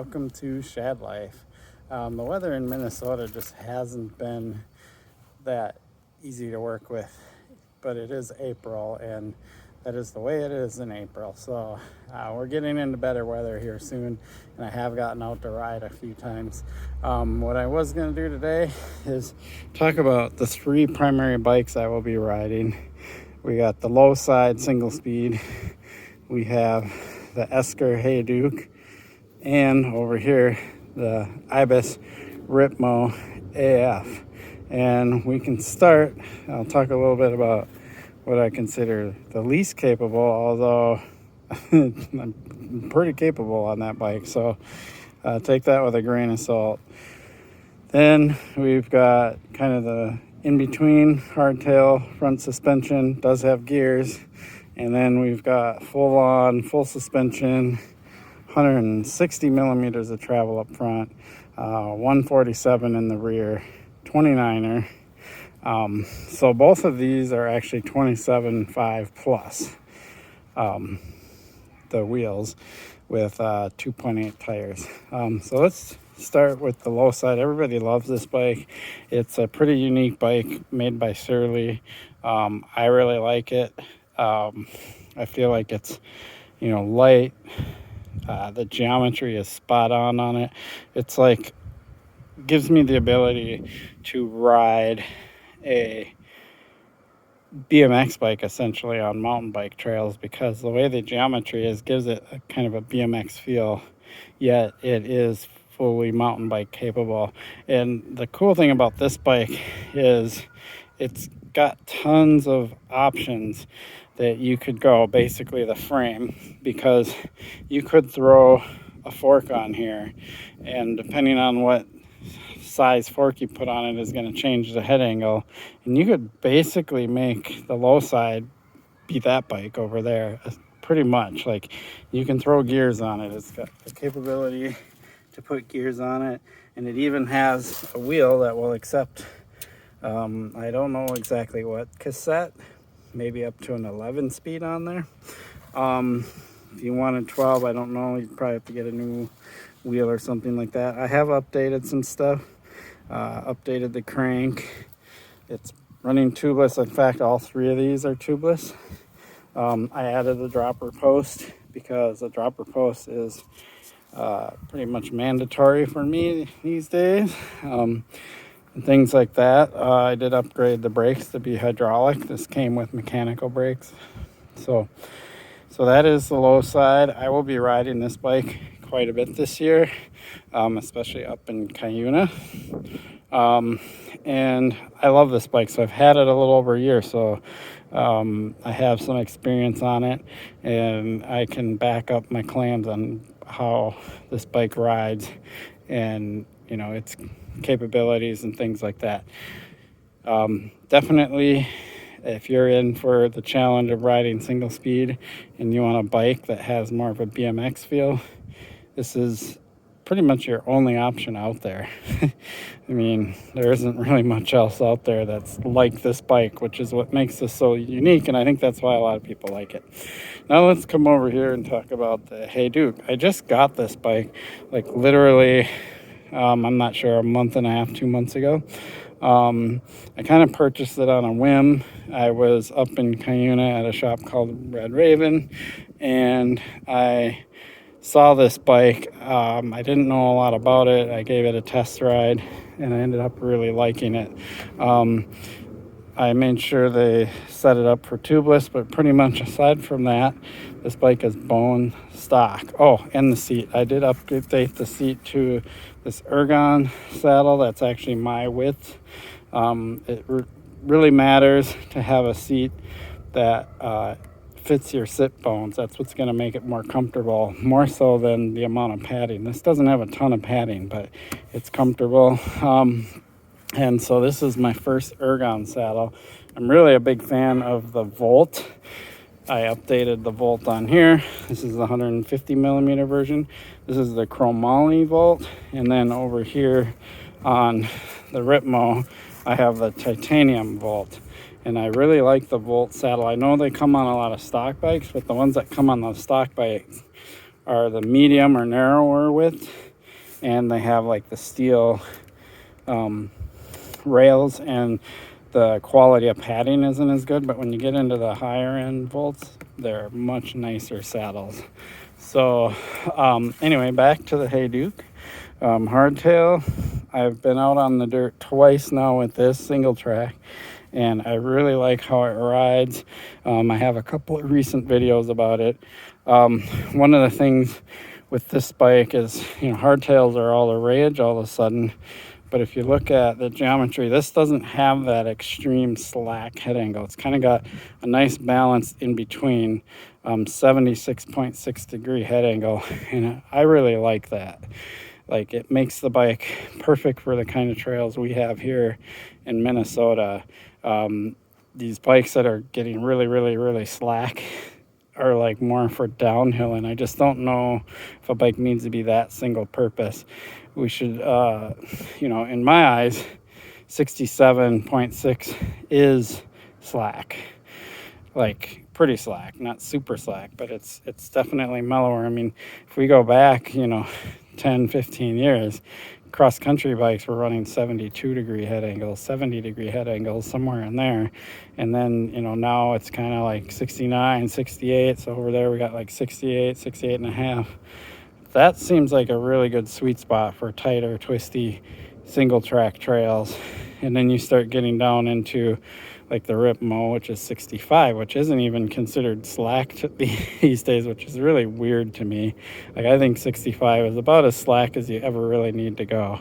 welcome to Shad Life. The weather in Minnesota just hasn't been that easy to work with, but it is April, and that is the way it is in April. So we're getting into better weather here soon, and I have gotten out to ride a few times. What I was going to do today is talk about the three primary bikes I will be riding. We got the Lowside single speed, we have the Esker Hayduke, and over here the Ibis Ripmo AF. And we can start, I'll talk a little bit about what I consider the least capable, although I'm pretty capable on that bike, so take that with a grain of salt. Then we've got kind of the in-between hardtail front suspension, does have gears, and then we've got full suspension, 160 millimeters of travel up front, 147 in the rear, 29er. So both of these are actually 27.5 plus the wheels with 2.8 tires. So let's start with the Lowside. Everybody loves this bike. It's a pretty unique bike made by Surly. I really like it. I feel like it's, light. The geometry is spot on it. It's like, gives me the ability to ride a BMX bike essentially on mountain bike trails, because the way the geometry is gives it a kind of a BMX feel, yet it is fully mountain bike capable. And the cool thing about this bike is it's got tons of options that you could go, basically the frame, because you could throw a fork on here, and depending on what size fork you put on it is going to change the head angle, and you could basically make the Lowside be that bike over there, pretty much. Like, you can throw gears on it. It's got the capability to put gears on it, and it even has a wheel that will accept I don't know exactly what cassette, maybe up to an 11 speed on there. If you wanted 12, I don't know, you'd probably have to get a new wheel or something like that. I have updated some stuff, updated the crank. It's running tubeless. In fact, all three of these are tubeless. I added the dropper post because the dropper post is pretty much mandatory for me these days. And things like that. I did upgrade the brakes to be hydraulic. This came with mechanical brakes. So that is the Lowside. I will be riding this bike quite a bit this year, especially up in Cuyuna. And I love this bike. So I've had it a little over a year. So I have some experience on it, and I can back up my claims on how this bike rides and, its capabilities and things like that. Definitely, if you're in for the challenge of riding single speed and you want a bike that has more of a BMX feel, this is pretty much your only option out there. I mean, there isn't really much else out there that's like this bike, which is what makes this so unique, and I think that's why a lot of people like it. Now let's come over here and talk about the Hayduke. I just got this bike, like literally, I'm not sure, a month and a half, 2 months ago. I kind of purchased it on a whim. I was up in Cuyuna at a shop called Red Raven, and I saw this bike. I didn't know a lot about it. I gave it a test ride, and I ended up really liking it. I made sure they set it up for tubeless, but pretty much aside from that, this bike is bone stock. Oh, and the seat. I did update the seat to this ergon saddle that's actually my width. It really matters to have a seat that fits your sit bones. That's what's going to make it more comfortable, more so than the amount of padding. This doesn't have a ton of padding, but it's comfortable. And so this is my first ergon saddle. I'm really a big fan of the Volt. I updated the Volt on here. This is the 150 millimeter version. This is the chromoly Volt. And then over here on the Ripmo, I have the titanium Volt. And I really like the Volt saddle. I know they come on a lot of stock bikes, but the ones that come on the stock bikes are the medium or narrower width. and they have like the steel rails, and the quality of padding isn't as good, but when you get into the higher end volts, they're much nicer saddles. So anyway, back to the Hayduke hardtail. I've been out on the dirt twice now with this single track, and I really like how it rides. I have a couple of recent videos about it. One of the things with this bike is, hardtails are all the rage all of a sudden. But if you look at the geometry, this doesn't have that extreme slack head angle. It's kind of got a nice balance in between, 76.6 degree head angle. And I really like that. Like, it makes the bike perfect for the kind of trails we have here in Minnesota. These bikes that are getting really, really, really slack are like more for downhill, and I just don't know if a bike needs to be that single purpose. We should, in my eyes, 67.6 is slack, like pretty slack, not super slack, but it's definitely mellower. I mean, if we go back, 10, 15 years, cross country bikes were running 72 degree head angles, 70 degree head angles, somewhere in there. And then, now it's kind of like 69, 68. So over there we got like 68, 68 and a half. That seems like a really good sweet spot for tighter, twisty, single track trails. And then you start getting down into like the Ripmo, which is 65, which isn't even considered slack these days, which is really weird to me. Like, I think 65 is about as slack as you ever really need to go.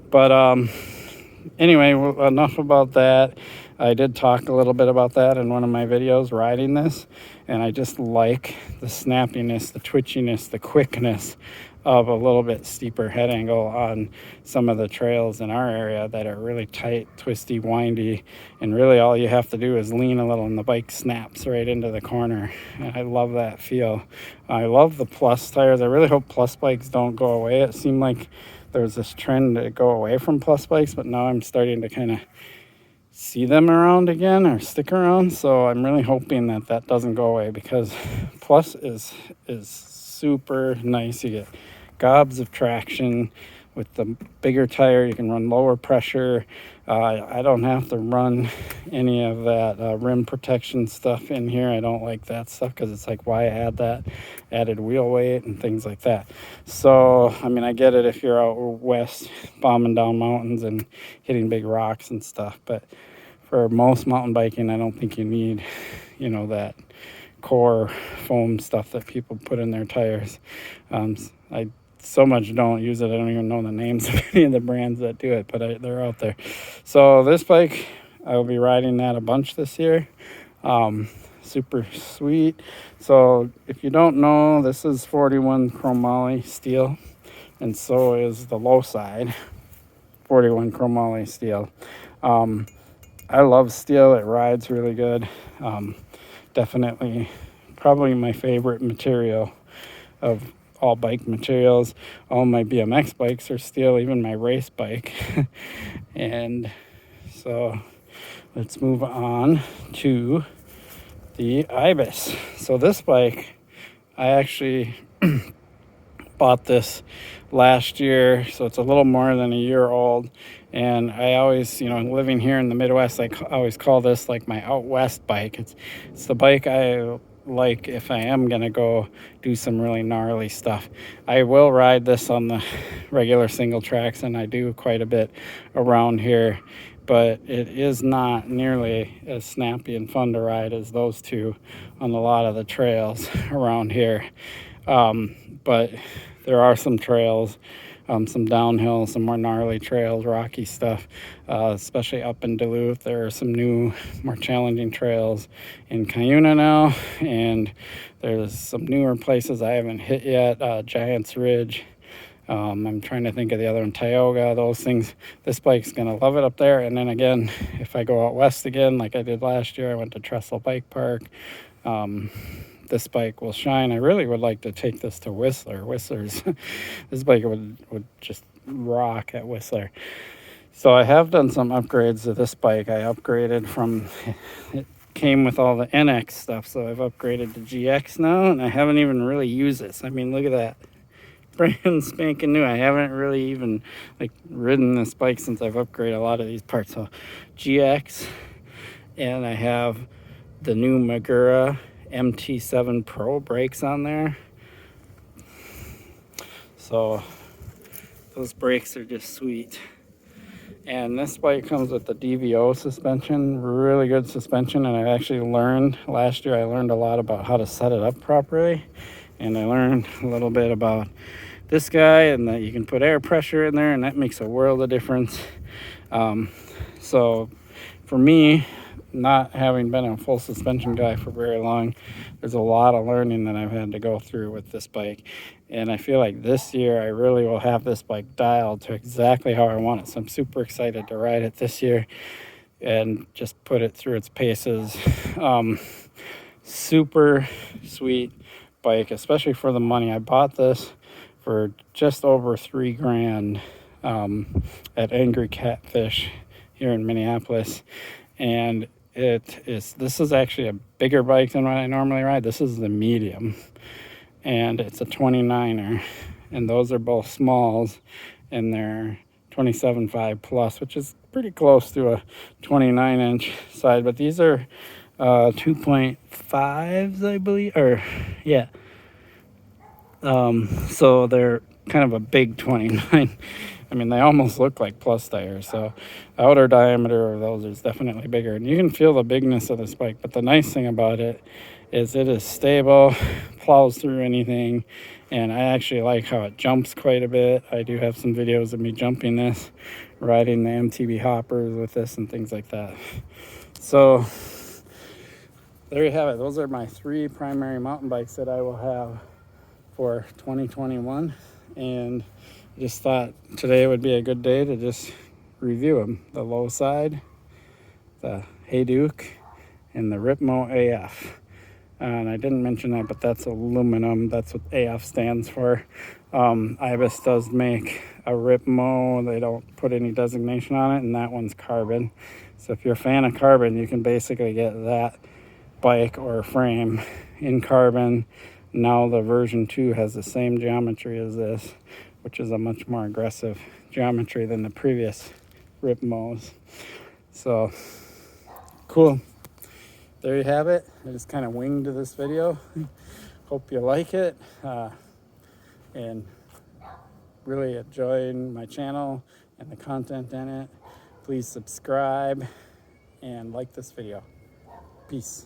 But anyway, enough about that. I did talk a little bit about that in one of my videos, riding this, and I just like the snappiness, the twitchiness, the quickness of a little bit steeper head angle on some of the trails in our area that are really tight, twisty, windy, and really all you have to do is lean a little and the bike snaps right into the corner. And I love that feel. I love the Plus tires. I really hope Plus bikes don't go away. It seemed like there was this trend to go away from Plus bikes, but now I'm starting to kind of see them around again or stick around. So I'm really hoping that doesn't go away, because Plus is super nice. You get gobs of traction with the bigger tire. You can run lower pressure. I don't have to run any of that rim protection stuff in here. I don't like that stuff, because it's like, why add that added wheel weight and things like that. So I mean, I get it if you're out west bombing down mountains and hitting big rocks and stuff, but for most mountain biking, I don't think you need that core foam stuff that people put in their tires. I so much don't use it, I don't even know the names of any of the brands that do it, but they're out there. So this bike, I will be riding that a bunch this year. Super sweet. So if you don't know, this is 41 chromoly steel, and so is the Lowside 41 chromoly steel. I love steel. It rides really good. Definitely probably my favorite material of all bike materials. All my BMX bikes are steel, even my race bike. And so let's move on to the Ibis. So this bike, I actually bought this last year, so it's a little more than a year old. And I always, living here in the Midwest, I always call this like my out west bike. It's the bike I like if I am gonna go do some really gnarly stuff. I will ride this on the regular single tracks, and I do quite a bit around here, but it is not nearly as snappy and fun to ride as those two on a lot of the trails around here. But there are some trails, some downhill, some more gnarly trails, rocky stuff, especially up in Duluth. There are some new, more challenging trails in Cuyuna now, and there's some newer places I haven't hit yet, Giants Ridge. I'm trying to think of the other one, Tioga, those things. This bike's going to love it up there. And then again, if I go out west again, like I did last year, I went to Trestle Bike Park. This bike will shine. I really would like to take this to Whistler. Whistler's, this bike would just rock at Whistler. So I have done some upgrades to this bike. I upgraded from, it came with all the NX stuff, so I've upgraded to GX now, and I haven't even really used this. I mean, look at that. brand spanking new. I haven't really even like ridden this bike since I've upgraded a lot of these parts. So GX, and I have the new Magura MT7 Pro brakes on there. So those brakes are just sweet. And this bike comes with the DVO suspension, really good suspension. And I actually learned last year, I learned a lot about how to set it up properly. And I learned a little bit about this guy, and that you can put air pressure in there, and that makes a world of difference. So for me, not having been a full suspension guy for very long, there's a lot of learning that I've had to go through with this bike. And I feel like this year I really will have this bike dialed to exactly how I want it. So I'm super excited to ride it this year and just put it through its paces. Super sweet bike, especially for the money. I bought this for just over $3,000 at Angry Catfish here in Minneapolis. And this is actually a bigger bike than what I normally ride. This is the medium, and it's a 29er, and those are both smalls, and they're 27.5 plus, which is pretty close to a 29-inch side. But these are 2.5s, I believe, or yeah. So they're kind of a big 29. I mean, they almost look like plus tires. So the outer diameter of those is definitely bigger, and you can feel the bigness of this bike. But the nice thing about it is it is stable, plows through anything, and I actually like how it jumps quite a bit. I do have some videos of me jumping this, riding the MTB hoppers with this and things like that. So there you have it. Those are my 3 primary mountain bikes that I will have for 2021, and I just thought today would be a good day to just review them. The Lowside, the Hayduke, and the Ripmo AF. And I didn't mention that, but that's aluminum. That's what AF stands for. Ibis does make a Ripmo. They don't put any designation on it, and that one's carbon. So if you're a fan of carbon, you can basically get that bike or frame in carbon. Now the version 2 has the same geometry as this, which is a much more aggressive geometry than the previous Ripmos. So cool. There you have it. I just kind of winged this video. Hope you like it, and really enjoying my channel and the content in it. Please subscribe and like this video. Peace.